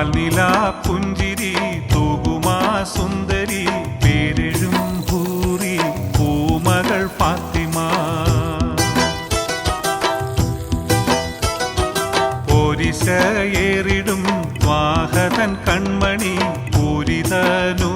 പാൽനിലാ പുഞ്ചിരി തൂകുമാ സുന്ദരി പേരെഴും ഭൂരി പൂമകൾ ഫാത്തിമ. പോരിശയേറിടും വാഹതൻ കൺമണി പൂരിതനൂ